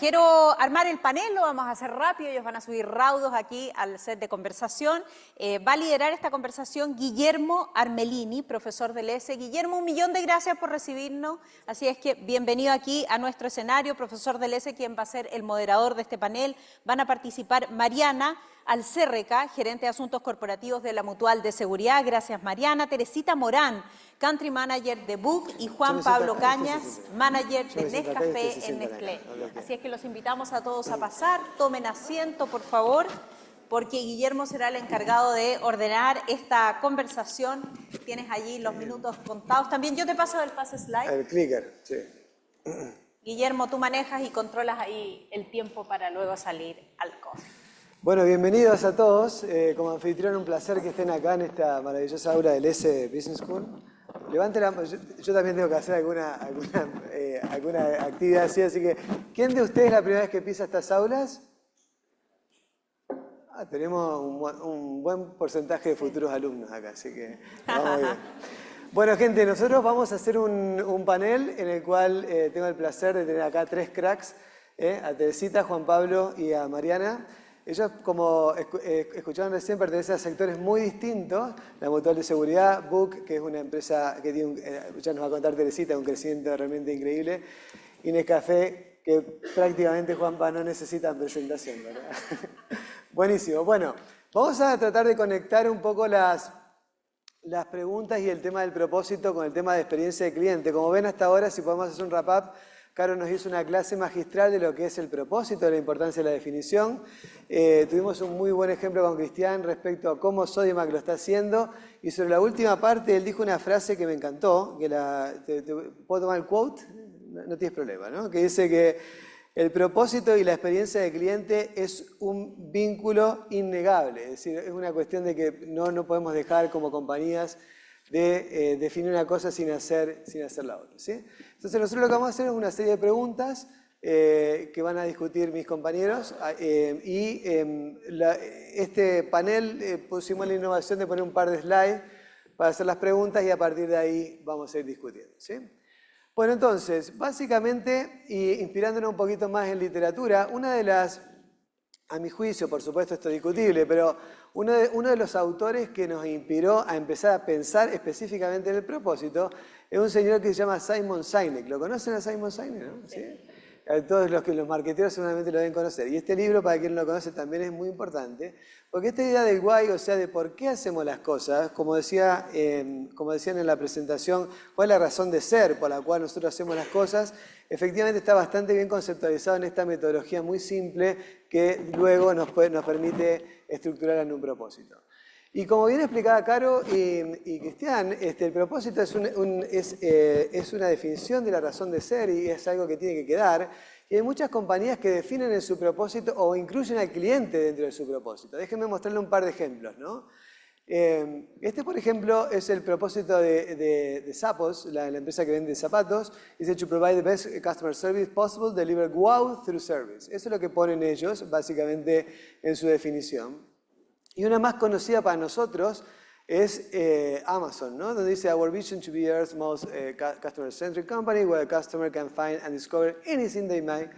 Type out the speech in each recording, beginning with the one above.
quiero armar el panel, lo vamos a hacer rápido, ellos van a subir raudos aquí al set de conversación. Va a liderar esta conversación Guillermo Armelini, profesor del ESE. Guillermo, un millón de gracias por recibirnos, así es que bienvenido aquí a nuestro escenario, profesor del ESE, quien va a ser el moderador de este panel. Van a participar Mariana Alcérreca, gerente de Asuntos Corporativos de la Mutual de Seguridad, gracias Mariana, Teresita Morán, Country Manager de Book y Juan Pablo Cañas, Manager de Nescafé en Nestlé. Así es que los invitamos a todos a pasar, tomen asiento por favor, porque Guillermo será el encargado de ordenar esta conversación. Tienes allí los minutos contados. También yo te paso el pase slide. El clicker, sí. Guillermo, tú manejas y controlas ahí el tiempo para luego salir al coffee. Bueno, bienvenidos a todos. Como anfitrión, un placer que estén acá en esta maravillosa aula del ESE Business School. Levanten la mano, yo también tengo que hacer alguna actividad así que ¿quién de ustedes es la primera vez que pisa estas aulas? Tenemos un buen porcentaje de futuros alumnos acá, así que vamos bien. Bueno, gente, nosotros vamos a hacer un panel en el cual tengo el placer de tener acá 3 cracks, a Teresita, Juan Pablo y a Mariana. Ellos, como escucharon recién, pertenecen a sectores muy distintos. La Mutual de Seguridad, Book, que es una empresa que tiene, ya nos va a contar Teresita, un crecimiento realmente increíble. Y Nescafé, que prácticamente, Juanpa, no necesitan presentación, ¿verdad? Buenísimo. Bueno, vamos a tratar de conectar un poco las preguntas y el tema del propósito con el tema de experiencia de cliente. Como ven hasta ahora, si podemos hacer un wrap-up, Caro nos hizo una clase magistral de lo que es el propósito, de la importancia de la definición. Tuvimos un muy buen ejemplo con Cristian respecto a cómo Sodimac lo está haciendo. Y sobre la última parte, él dijo una frase que me encantó, que ¿puedo tomar el quote? No tienes problema, ¿no? Que dice que el propósito y la experiencia de cliente es un vínculo innegable. Es decir, es una cuestión de que no podemos dejar como compañías de definir una cosa sin hacer la otra, ¿sí? Entonces nosotros lo que vamos a hacer es una serie de preguntas que van a discutir mis compañeros este panel pusimos la innovación de poner un par de slides para hacer las preguntas y a partir de ahí vamos a ir discutiendo, ¿sí? Bueno, entonces, básicamente, y inspirándonos un poquito más en literatura, una de las, a mi juicio, por supuesto esto es discutible, pero uno de los autores que nos inspiró a empezar a pensar específicamente en el propósito es un señor que se llama Simon Sinek. ¿Lo conocen a Simon Sinek, no? ¿Sí? Todos los marketeros seguramente lo deben conocer. Y este libro, para quien no lo conoce, también es muy importante, porque esta idea del why, o sea, de por qué hacemos las cosas, como decían en la presentación, cuál es la razón de ser por la cual nosotros hacemos las cosas, efectivamente está bastante bien conceptualizado en esta metodología muy simple que luego nos permite estructurar en un propósito. Y como bien explicaba Caro y Cristian, el propósito es una definición de la razón de ser y es algo que tiene que quedar. Y hay muchas compañías que definen en su propósito o incluyen al cliente dentro de su propósito. Déjenme mostrarle un par de ejemplos, ¿no? Por ejemplo, es el propósito de Zappos, la empresa que vende zapatos. Dice, to provide the best customer service possible, deliver wow through service. Eso es lo que ponen ellos, básicamente, en su definición. Y una más conocida para nosotros es Amazon, ¿no? Donde dice, our vision to be Earth's most customer-centric company, where a customer can find and discover anything they might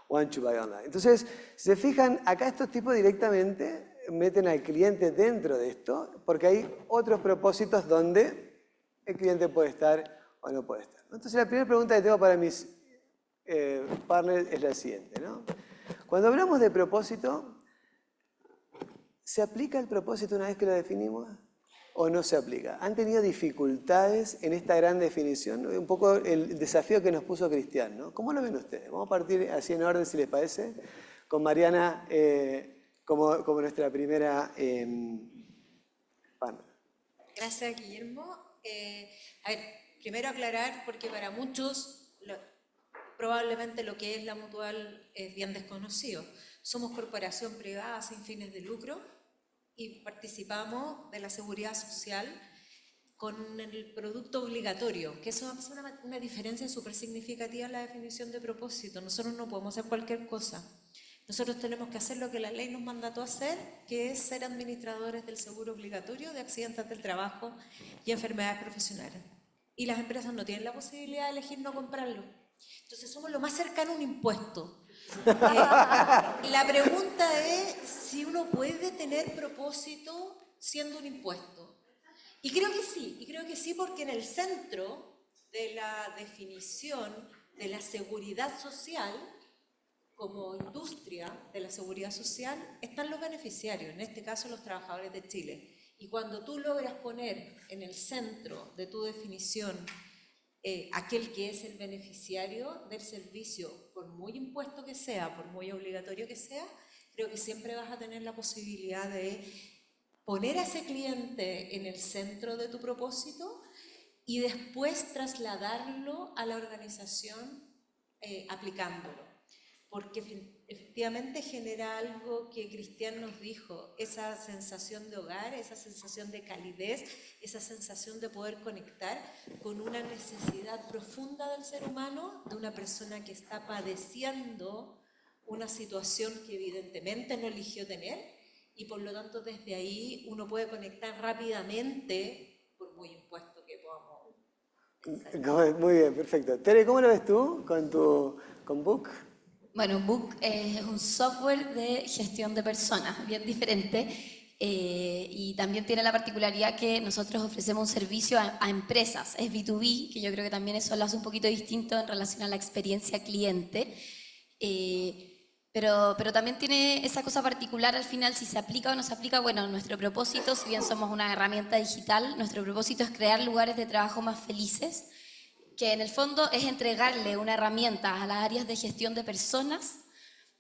want to buy online. Entonces, si se fijan, acá estos tipos directamente meten al cliente dentro de esto, porque hay otros propósitos donde el cliente puede estar o no puede estar. Entonces, la primera pregunta que tengo para mis partners es la siguiente, ¿no? Cuando hablamos de propósito, ¿se aplica el propósito una vez que lo definimos o no se aplica? ¿Han tenido dificultades en esta gran definición? Un poco el desafío que nos puso Cristian, ¿no? ¿Cómo lo ven ustedes? Vamos a partir así en orden, si les parece, con Mariana como nuestra primera partner. Gracias, Guillermo. A ver, primero aclarar, porque para muchos probablemente lo que es la Mutual es bien desconocido. Somos corporación privada sin fines de lucro y participamos de la seguridad social con el producto obligatorio, que eso hace una diferencia súper significativa en la definición de propósito. Nosotros no podemos hacer cualquier cosa. Nosotros tenemos que hacer lo que la ley nos mandató hacer, que es ser administradores del seguro obligatorio de accidentes del trabajo y enfermedades profesionales. Y las empresas no tienen la posibilidad de elegir no comprarlo. Entonces somos lo más cercano a un impuesto. La pregunta es si uno puede tener propósito siendo un impuesto. Y creo que sí porque en el centro de la definición de la seguridad social, como industria de la seguridad social, están los beneficiarios, en este caso los trabajadores de Chile. Y cuando tú logras poner en el centro de tu definición aquel que es el beneficiario del servicio, por muy impuesto que sea, por muy obligatorio que sea, creo que siempre vas a tener la posibilidad de poner a ese cliente en el centro de tu propósito y después trasladarlo a la organización aplicándolo. Porque efectivamente genera algo que Cristian nos dijo, esa sensación de hogar, esa sensación de calidez, esa sensación de poder conectar con una necesidad profunda del ser humano, de una persona que está padeciendo una situación que evidentemente no eligió tener, y por lo tanto desde ahí uno puede conectar rápidamente, por muy impuesto que podamos pensar. Muy bien, perfecto. Tere, ¿cómo lo ves tú con Book? Bueno, Book es un software de gestión de personas, bien diferente, y también tiene la particularidad que nosotros ofrecemos un servicio a empresas, es B2B, que yo creo que también eso lo hace un poquito distinto en relación a la experiencia cliente, pero también tiene esa cosa particular al final, si se aplica o no se aplica. Bueno, nuestro propósito, si bien somos una herramienta digital, nuestro propósito es crear lugares de trabajo más felices, que en el fondo es entregarle una herramienta a las áreas de gestión de personas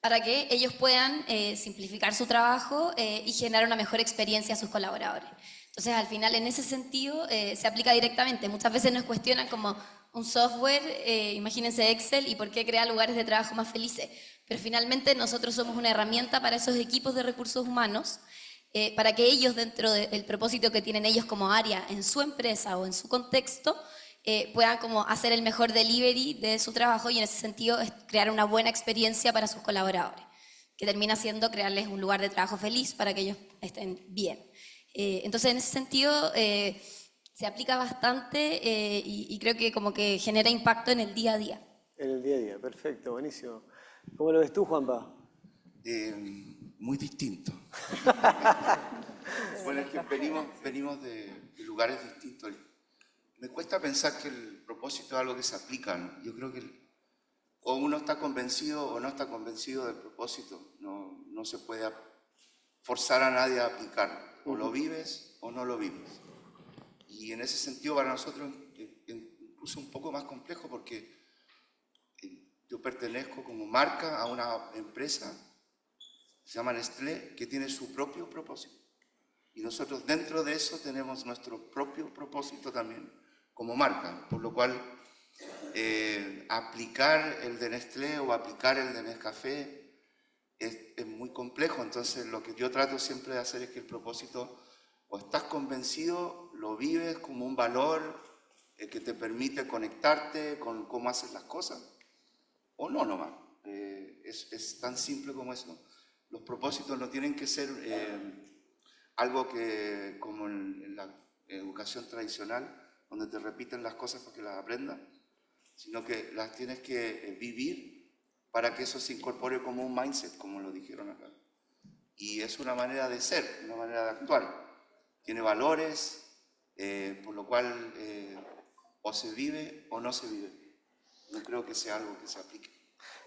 para que ellos puedan simplificar su trabajo y generar una mejor experiencia a sus colaboradores. Entonces, al final, en ese sentido, se aplica directamente. Muchas veces nos cuestionan como un software, imagínense Excel, y por qué crea lugares de trabajo más felices. Pero finalmente nosotros somos una herramienta para esos equipos de recursos humanos, para que ellos, dentro del propósito que tienen ellos como área en su empresa o en su contexto, puedan como hacer el mejor delivery de su trabajo, y en ese sentido es crear una buena experiencia para sus colaboradores, que termina siendo crearles un lugar de trabajo feliz para que ellos estén bien. Entonces, en ese sentido, se aplica bastante y creo que como que genera impacto en el día a día. En el día a día, perfecto, buenísimo. ¿Cómo lo ves tú, Juanpa? Muy distinto. Bueno, es que venimos de lugares distintos. Me cuesta pensar que el propósito es algo que se aplica, ¿no? Yo creo que o uno está convencido o no está convencido del propósito. No se puede forzar a nadie a aplicarlo. O lo vives o no lo vives. Y en ese sentido para nosotros es incluso un poco más complejo, porque yo pertenezco como marca a una empresa, se llama Nestlé, que tiene su propio propósito. Y nosotros dentro de eso tenemos nuestro propio propósito también como marca, por lo cual aplicar el de Nestlé o aplicar el de Nescafé es muy complejo. Entonces lo que yo trato siempre de hacer es que el propósito, o estás convencido, lo vives como un valor que te permite conectarte con cómo haces las cosas, o no nomás. Es tan simple como eso. Los propósitos no tienen que ser algo que, como en la educación tradicional, donde te repiten las cosas para que las aprendas, sino que las tienes que vivir para que eso se incorpore como un mindset, como lo dijeron acá. Y es una manera de ser, una manera de actuar. Tiene valores, por lo cual o se vive o no se vive. No creo que sea algo que se aplique.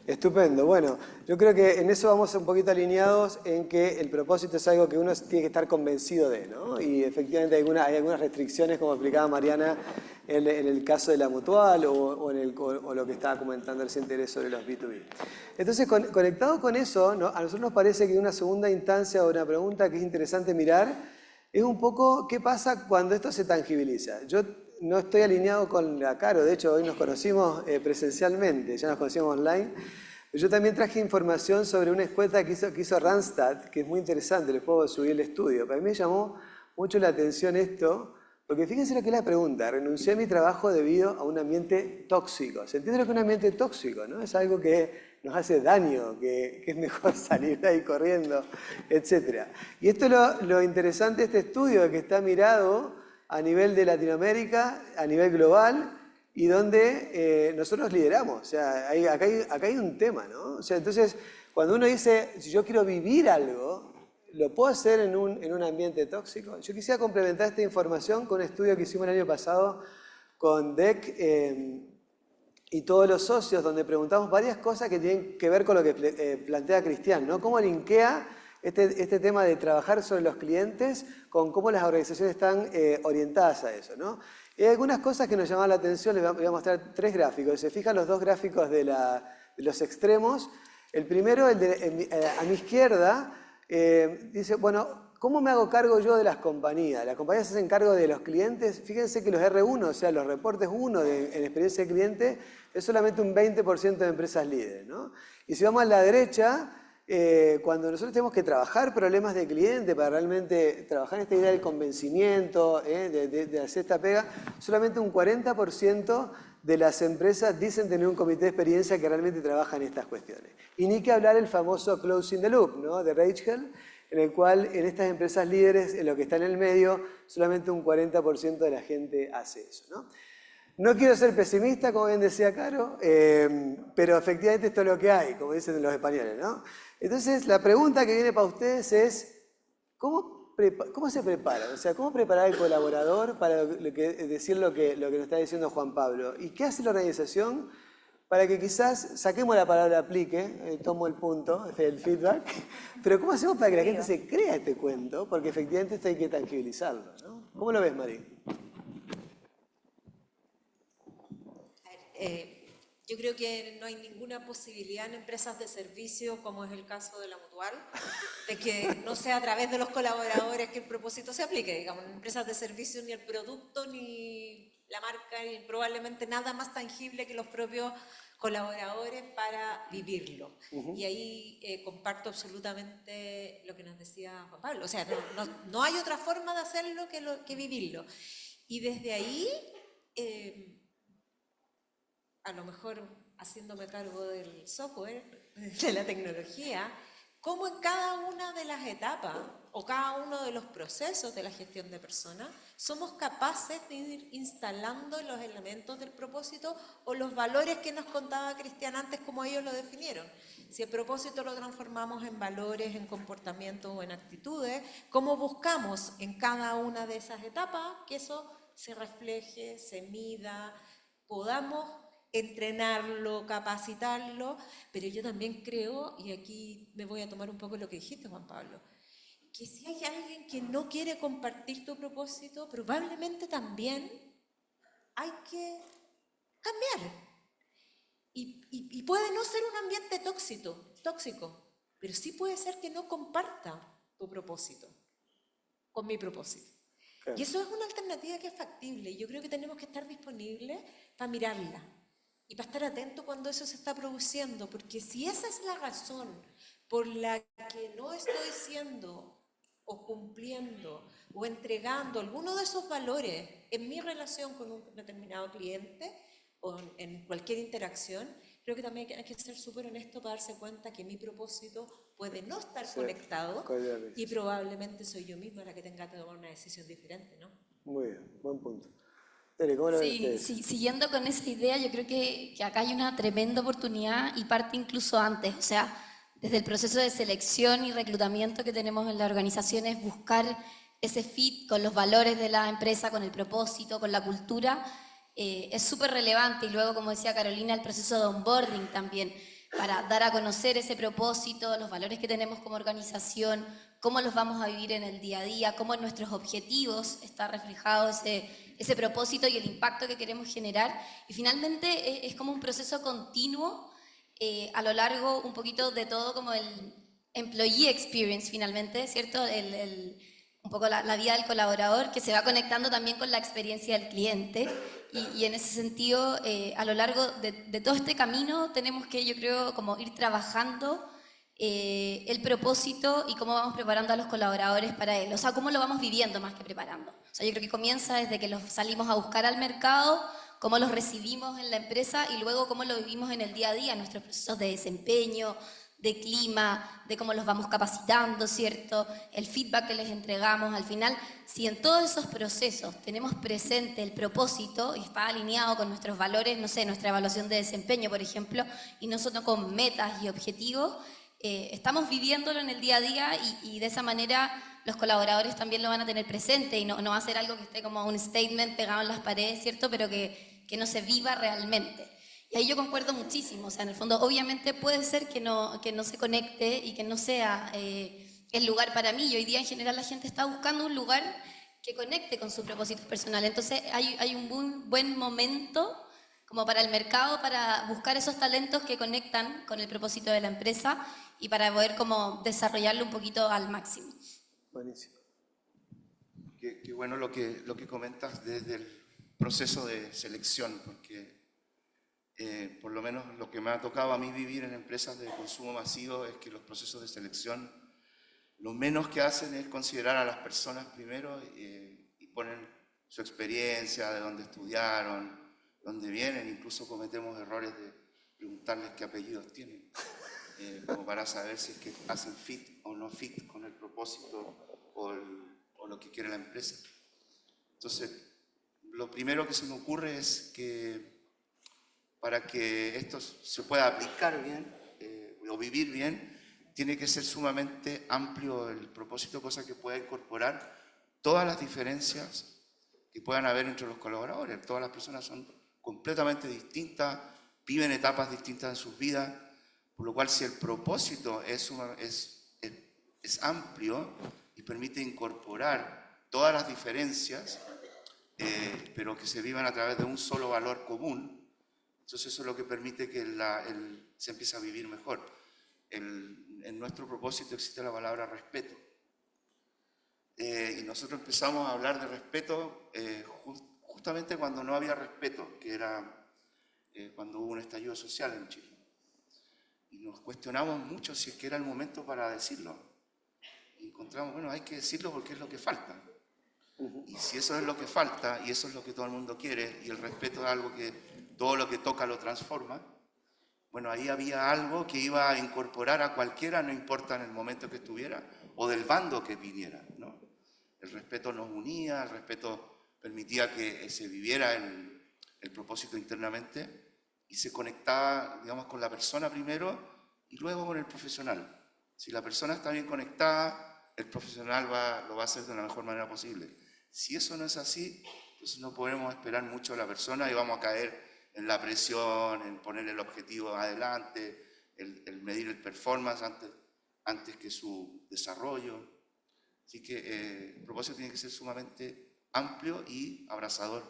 Estupendo. Bueno, yo creo que en eso vamos un poquito alineados en que el propósito es algo que uno tiene que estar convencido de, ¿no? Y efectivamente hay algunas restricciones, como explicaba Mariana, en el caso de la mutual o lo que estaba comentando recién Teresa sobre los B2B. Entonces, conectado con eso, ¿no? A nosotros nos parece que una segunda instancia o una pregunta que es interesante mirar es un poco qué pasa cuando esto se tangibiliza. Yo no estoy alineado con la Caro, de hecho hoy nos conocimos presencialmente, ya nos conocimos online. Yo también traje información sobre una encuesta que hizo Randstad, que es muy interesante, les puedo subir el estudio. Para mí me llamó mucho la atención esto, porque fíjense lo que es la pregunta: renuncié a mi trabajo debido a un ambiente tóxico. ¿Se entiende lo que es un ambiente tóxico, no? Es algo que nos hace daño, que es mejor salir de ahí corriendo, etc. Y esto es lo interesante de este estudio, que está mirado a nivel de Latinoamérica, a nivel global, y donde nosotros lideramos. O sea, acá hay un tema, ¿no? O sea, entonces, cuando uno dice, si yo quiero vivir algo, ¿lo puedo hacer en un ambiente tóxico? Yo quisiera complementar esta información con un estudio que hicimos el año pasado con DEC y todos los socios, donde preguntamos varias cosas que tienen que ver con lo que plantea Cristian, ¿no? ¿Cómo linkea este tema de trabajar sobre los clientes con cómo las organizaciones están orientadas a eso, ¿no? Y hay algunas cosas que nos llaman la atención, les voy a mostrar 3 gráficos. Se fijan los 2 gráficos de los extremos. El primero, a mi izquierda, dice, bueno, ¿cómo me hago cargo yo de las compañías? Las compañías se hacen cargo de los clientes. Fíjense que los R1, o sea, los reportes 1 en experiencia de cliente, es solamente un 20% de empresas líderes, ¿no? Y si vamos a la derecha, cuando nosotros tenemos que trabajar problemas de cliente para realmente trabajar en esta idea del convencimiento, de hacer esta pega, solamente un 40% de las empresas dicen tener un comité de experiencia que realmente trabaja en estas cuestiones. Y ni que hablar el famoso closing the loop, ¿no? De Rachel, en el cual en estas empresas líderes, en lo que está en el medio, solamente un 40% de la gente hace eso, ¿no? No quiero ser pesimista, como bien decía Caro, pero efectivamente esto es lo que hay, como dicen los españoles, ¿no? Entonces, la pregunta que viene para ustedes es, ¿cómo se prepara? O sea, ¿cómo preparar al colaborador para decir lo que nos está diciendo Juan Pablo? ¿Y qué hace la organización para que quizás saquemos la palabra aplique, tomo el punto, el feedback, pero ¿cómo hacemos para que la gente se crea este cuento? Porque efectivamente esto hay que tangibilizarlo, ¿no? ¿Cómo lo ves, Mari? Yo creo que no hay ninguna posibilidad en empresas de servicio, como es el caso de la Mutual, de que no sea a través de los colaboradores que el propósito se aplique. Digamos, en empresas de servicio ni el producto, ni la marca, ni probablemente nada más tangible que los propios colaboradores para vivirlo. Y ahí comparto absolutamente lo que nos decía Juan Pablo. O sea, no hay otra forma de hacerlo que vivirlo. Y desde ahí... a lo mejor haciéndome cargo del software, de la tecnología, cómo en cada una de las etapas o cada uno de los procesos de la gestión de personas somos capaces de ir instalando los elementos del propósito o los valores que nos contaba Cristian antes, como ellos lo definieron. Si el propósito lo transformamos en valores, en comportamientos o en actitudes, ¿cómo buscamos en cada una de esas etapas que eso se refleje, se mida, podamos entrenarlo, capacitarlo? Pero yo también creo, y aquí me voy a tomar un poco lo que dijiste, Juan Pablo, que si hay alguien que no quiere compartir tu propósito, probablemente también hay que cambiar. Y puede no ser un ambiente tóxico, pero sí puede ser que no comparta tu propósito con mi propósito. Claro. Y eso es una alternativa que es factible, y yo creo que tenemos que estar disponibles para mirarla. Y para estar atento cuando eso se está produciendo, porque si esa es la razón por la que no estoy siendo o cumpliendo o entregando alguno de esos valores en mi relación con un determinado cliente o en cualquier interacción, creo que también hay que ser súper honesto para darse cuenta que mi propósito puede no estar conectado y probablemente soy yo misma la que tenga que tomar una decisión diferente, ¿no? Muy bien, buen punto. ¿Cómo lo ven ustedes? Siguiendo con esa idea, yo creo que acá hay una tremenda oportunidad y parte incluso antes, o sea, desde el proceso de selección y reclutamiento que tenemos en la organización es buscar ese fit con los valores de la empresa, con el propósito, con la cultura, es súper relevante. Y luego, como decía Carolina, el proceso de onboarding también, para dar a conocer ese propósito, los valores que tenemos como organización, cómo los vamos a vivir en el día a día, cómo en nuestros objetivos está reflejado ese propósito y el impacto que queremos generar. Y finalmente es como un proceso continuo a lo largo un poquito de todo, como el employee experience finalmente, ¿cierto? Un poco la vida del colaborador, que se va conectando también con la experiencia del cliente. Y en ese sentido, a lo largo de todo este camino tenemos que, yo creo, como ir trabajando el propósito y cómo vamos preparando a los colaboradores para él. O sea, cómo lo vamos viviendo más que preparando. O sea, yo creo que comienza desde que los salimos a buscar al mercado, cómo los recibimos en la empresa y luego cómo lo vivimos en el día a día, en nuestros procesos de desempeño, de clima, de cómo los vamos capacitando, ¿cierto? El feedback que les entregamos. Al final, si en todos esos procesos tenemos presente el propósito y está alineado con nuestros valores, no sé, nuestra evaluación de desempeño, por ejemplo, y nosotros con metas y objetivos, estamos viviéndolo en el día a día y de esa manera los colaboradores también lo van a tener presente y no va a ser algo que esté como un statement pegado en las paredes, ¿cierto? Pero que no se viva realmente. Y ahí yo concuerdo muchísimo, o sea, en el fondo obviamente puede ser que no se conecte y que no sea el lugar para mí, y hoy día en general la gente está buscando un lugar que conecte con su propósito personal, entonces hay un buen momento como para el mercado, para buscar esos talentos que conectan con el propósito de la empresa y para poder como desarrollarlo un poquito al máximo. Buenísimo. Qué bueno lo que comentas desde el proceso de selección, porque por lo menos lo que me ha tocado a mí vivir en empresas de consumo masivo es que los procesos de selección lo menos que hacen es considerar a las personas primero y ponen su experiencia, de dónde estudiaron, dónde vienen, incluso cometemos errores de preguntarles qué apellidos tienen, como para saber si es que hacen fit o no fit con el propósito o lo que quiere la empresa. Entonces, lo primero que se me ocurre es que para que esto se pueda aplicar bien o vivir bien, tiene que ser sumamente amplio el propósito, cosa que pueda incorporar todas las diferencias que puedan haber entre los colaboradores. Todas las personas son completamente distintas, viven etapas distintas en sus vidas, por lo cual si el propósito es amplio y permite incorporar todas las diferencias, pero que se vivan a través de un solo valor común, entonces eso es lo que permite que se empiece a vivir mejor. En nuestro propósito existe la palabra respeto. Y nosotros empezamos a hablar de respeto justamente cuando no había respeto, que era cuando hubo un estallido social en Chile. Y nos cuestionamos mucho si es que era el momento para decirlo. Y encontramos, bueno, hay que decirlo porque es lo que falta. Y si eso es lo que falta, y eso es lo que todo el mundo quiere, y el respeto es algo que todo lo que toca lo transforma, bueno, ahí había algo que iba a incorporar a cualquiera, no importa en el momento que estuviera, o del bando que viniera, ¿no? El respeto nos unía, el respeto permitía que se viviera el propósito internamente y se conectaba, digamos, con la persona primero y luego con el profesional. Si la persona está bien conectada, el profesional lo va a hacer de la mejor manera posible. Si eso no es así, entonces no podemos esperar mucho a la persona y vamos a caer en la presión, en poner el objetivo adelante, el medir el performance antes que su desarrollo. Así que el propósito tiene que ser sumamente amplio y abrazador.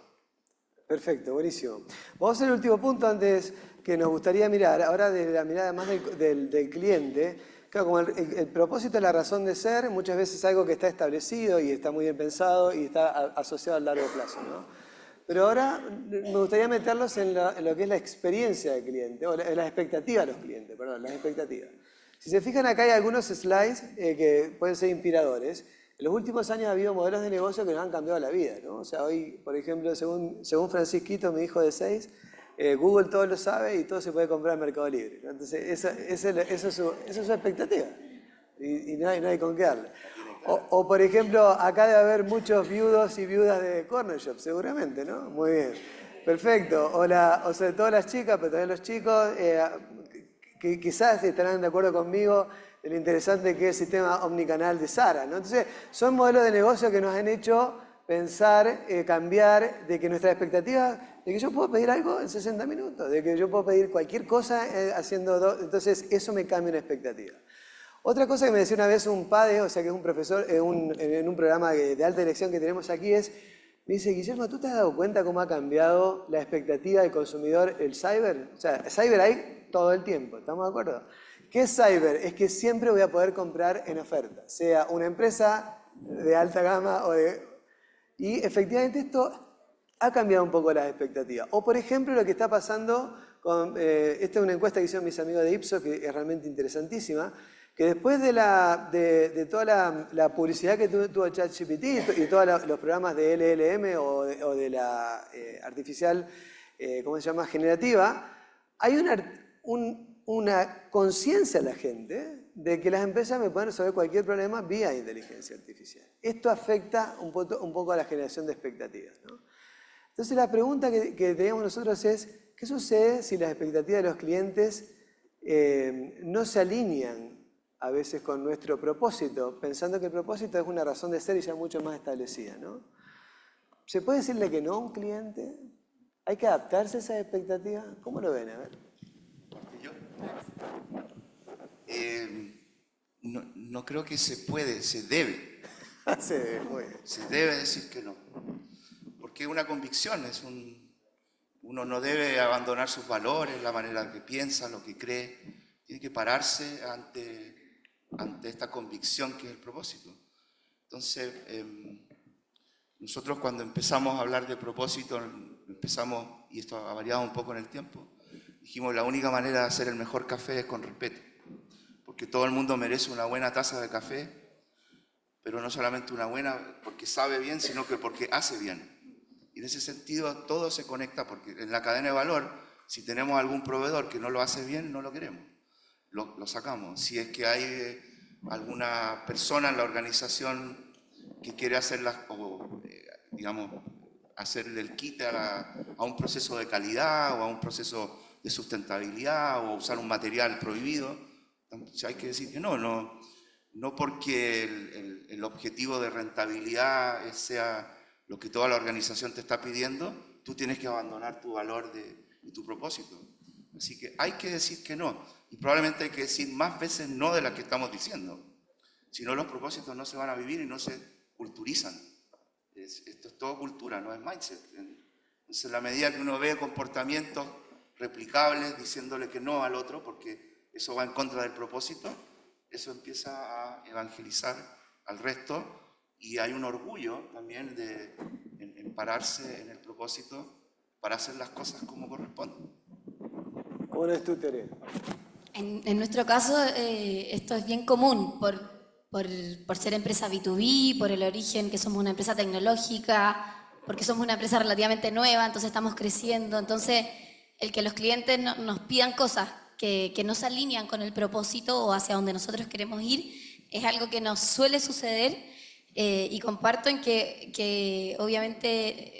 Perfecto, buenísimo. Vamos a hacer el último punto antes que nos gustaría mirar, ahora de la mirada más del cliente. Claro, como el propósito es la razón de ser, muchas veces es algo que está establecido y está muy bien pensado y está asociado a largo plazo, ¿no? Pero ahora me gustaría meterlos en lo que es la experiencia del cliente, o la expectativa de los clientes, perdón, las expectativas. Si se fijan acá hay algunos slides que pueden ser inspiradores. En los últimos años ha habido modelos de negocio que nos han cambiado la vida, ¿no? O sea, hoy, por ejemplo, según Francisquito, mi hijo de 6, Google todo lo sabe y todo se puede comprar en Mercado Libre, ¿no? Entonces, esa es su expectativa y no hay con qué darle. O, por ejemplo, acá debe haber muchos viudos y viudas de Corner Shop, seguramente, ¿no? Muy bien. Perfecto. O sobre todo las chicas, pero también los chicos, que quizás estarán de acuerdo conmigo de lo interesante que es el sistema omnicanal de Zara, ¿no? Entonces, son modelos de negocio que nos han hecho pensar, cambiar, de que nuestras expectativas, de que yo puedo pedir algo en 60 minutos, de que yo puedo pedir cualquier cosa haciendo entonces eso me cambia una expectativa. Otra cosa que me decía una vez un padre, o sea que es un profesor en un programa de alta dirección que tenemos aquí me dice, Guillermo, ¿tú te has dado cuenta cómo ha cambiado la expectativa del consumidor el cyber? O sea, cyber hay todo el tiempo, ¿estamos de acuerdo? ¿Qué es cyber? Es que siempre voy a poder comprar en oferta, sea una empresa de alta gama y efectivamente esto ha cambiado un poco las expectativas. O por ejemplo lo que está pasando con, esta es una encuesta que hicieron mis amigos de Ipsos que es realmente interesantísima, que después de toda la publicidad que tuvo ChatGPT y todos los programas de LLM o de la artificial, ¿cómo se llama?, generativa, hay una conciencia a la gente de que las empresas me pueden resolver cualquier problema vía inteligencia artificial. Esto afecta un poco a la generación de expectativas, ¿no? Entonces la pregunta que teníamos nosotros es, ¿qué sucede si las expectativas de los clientes no se alinean a veces con nuestro propósito, pensando que el propósito es una razón de ser y ya mucho más establecida, ¿no? ¿Se puede decirle que no a un cliente? ¿Hay que adaptarse a esas expectativas? ¿Cómo lo ven? A ver. ¿Yo? No creo que se puede, se debe. Sí, muy bien. Se debe decir que no. Porque es una convicción, uno no debe abandonar sus valores, la manera que piensa, lo que cree. Tiene que pararse ante esta convicción que es el propósito. Entonces, nosotros cuando empezamos a hablar de propósito, y esto ha variado un poco en el tiempo, dijimos la única manera de hacer el mejor café es con respeto. Porque todo el mundo merece una buena taza de café, pero no solamente una buena porque sabe bien, sino que porque hace bien. Y en ese sentido todo se conecta, porque en la cadena de valor, si tenemos algún proveedor que no lo hace bien, no lo queremos, lo sacamos. Si es que hay alguna persona en la organización que quiere digamos, hacerle el quite a un proceso de calidad o a un proceso de sustentabilidad o usar un material prohibido, entonces hay que decir que no porque el objetivo de rentabilidad sea lo que toda la organización te está pidiendo, tú tienes que abandonar tu valor y tu propósito. Así que hay que decir que no, y probablemente hay que decir más veces no de las que estamos diciendo. Si no, los propósitos no se van a vivir y no se culturizan. Esto es todo cultura, no es mindset. Entonces, en la medida que uno ve comportamientos replicables diciéndole que no al otro, porque eso va en contra del propósito, eso empieza a evangelizar al resto, y hay un orgullo también en pararse en el propósito para hacer las cosas como corresponden. ¿Cómo es tu teoría? En nuestro caso, esto es bien común por ser empresa B2B, por el origen que somos una empresa tecnológica, porque somos una empresa relativamente nueva, entonces estamos creciendo. Entonces, el que los clientes nos pidan cosas que no se alinean con el propósito o hacia donde nosotros queremos ir, es algo que nos suele suceder, y comparto en que obviamente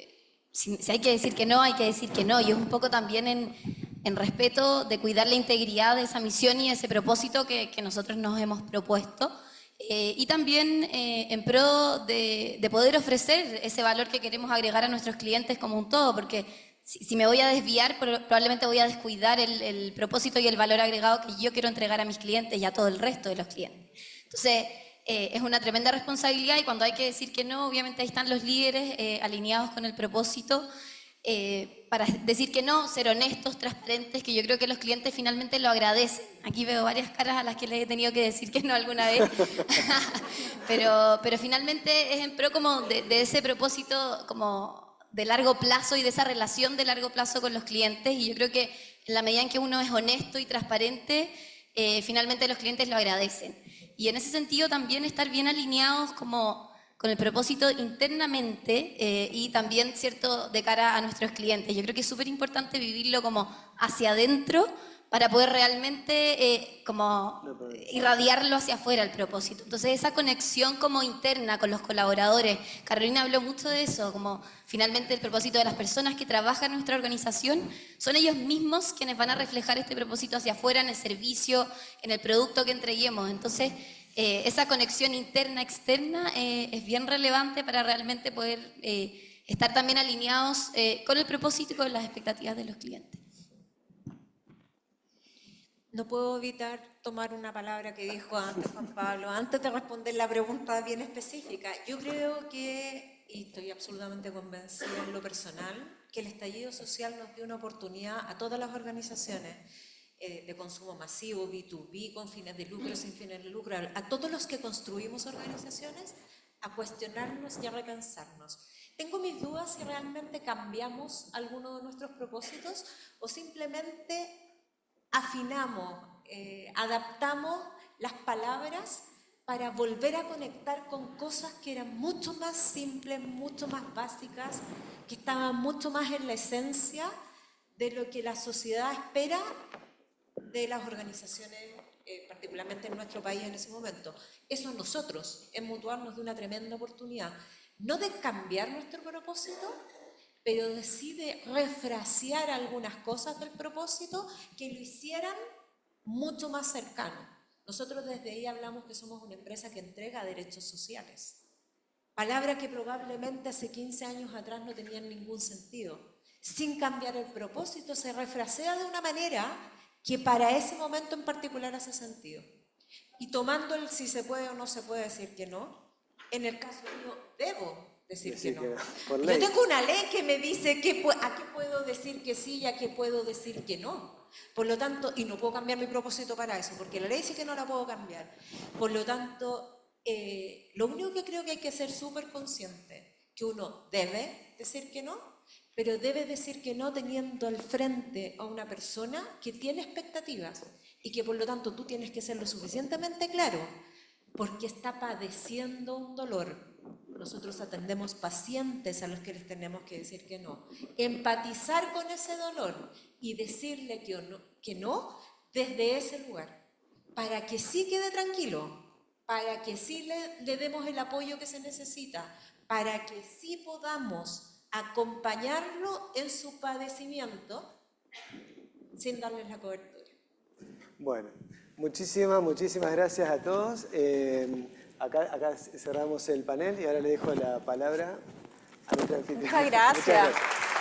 si hay que decir que no, hay que decir que no, y es un poco también en respeto de cuidar la integridad de esa misión y ese propósito que nosotros nos hemos propuesto, y también en pro de poder ofrecer ese valor que queremos agregar a nuestros clientes como un todo, porque si me voy a desviar, probablemente voy a descuidar el propósito y el valor agregado que yo quiero entregar a mis clientes y a todo el resto de los clientes. Entonces, es una tremenda responsabilidad, y cuando hay que decir que no, obviamente ahí están los líderes alineados con el propósito, para decir que no, ser honestos, transparentes, que yo creo que los clientes finalmente lo agradecen. Aquí veo varias caras a las que les he tenido que decir que no alguna vez, pero finalmente es en pro como de ese propósito como de largo plazo y de esa relación de largo plazo con los clientes, y yo creo que en la medida en que uno es honesto y transparente, finalmente los clientes lo agradecen. Y en ese sentido también estar bien alineados como con el propósito internamente, y también, cierto, de cara a nuestros clientes. Yo creo que es súper importante vivirlo como hacia adentro para poder realmente como irradiarlo hacia afuera el propósito. Entonces esa conexión como interna con los colaboradores, Carolina habló mucho de eso, como finalmente el propósito de las personas que trabajan en nuestra organización son ellos mismos quienes van a reflejar este propósito hacia afuera en el servicio, en el producto que entreguemos. Entonces esa conexión interna-externa es bien relevante para realmente poder estar también alineados con el propósito y con las expectativas de los clientes. No puedo evitar tomar una palabra que dijo antes Juan Pablo, antes de responder la pregunta bien específica. Yo creo que, y estoy absolutamente convencida en lo personal, que el estallido social nos dio una oportunidad a todas las organizaciones de consumo masivo, B2B, con fines de lucro, sin fines de lucro, a todos los que construimos organizaciones, a cuestionarnos y a repensarnos. Tengo mis dudas si realmente cambiamos alguno de nuestros propósitos o simplemente afinamos, adaptamos las palabras para volver a conectar con cosas que eran mucho más simples, mucho más básicas, que estaban mucho más en la esencia de lo que la sociedad espera de las organizaciones, particularmente en nuestro país en ese momento. Eso a nosotros, en Mutual, nos dio una tremenda oportunidad, no de cambiar nuestro propósito, pero sí de refrasear algunas cosas del propósito que lo hicieran mucho más cercano. Nosotros desde ahí hablamos que somos una empresa que entrega derechos sociales. Palabra que probablemente hace 15 años atrás no tenían ningún sentido. Sin cambiar el propósito, se refrasea de una manera que para ese momento en particular hace sentido. Y tomando el si se puede o no se puede decir que no, en el caso mío debo decir que no. Por Yo ley. tengo una ley que me dice a qué puedo decir que sí y a qué puedo decir que no. Por lo tanto, y no puedo cambiar mi propósito para eso, porque la ley dice que no la puedo cambiar. Por lo tanto, lo único que creo que hay que ser súper consciente, que uno debe decir que no, pero debe decir que no teniendo al frente a una persona que tiene expectativas y que por lo tanto tú tienes que ser lo suficientemente claro porque está padeciendo un dolor. Nosotros atendemos pacientes a los que les tenemos que decir que no. Empatizar con ese dolor y decirle que no desde ese lugar, para que sí quede tranquilo, para que sí le demos el apoyo que se necesita, para que sí podamos acompañarlo en su padecimiento sin darles la cobertura. Bueno, muchísimas gracias a todos. Acá cerramos el panel y ahora le dejo la palabra a nuestra anfitriona. Muchas gracias. Muchas gracias.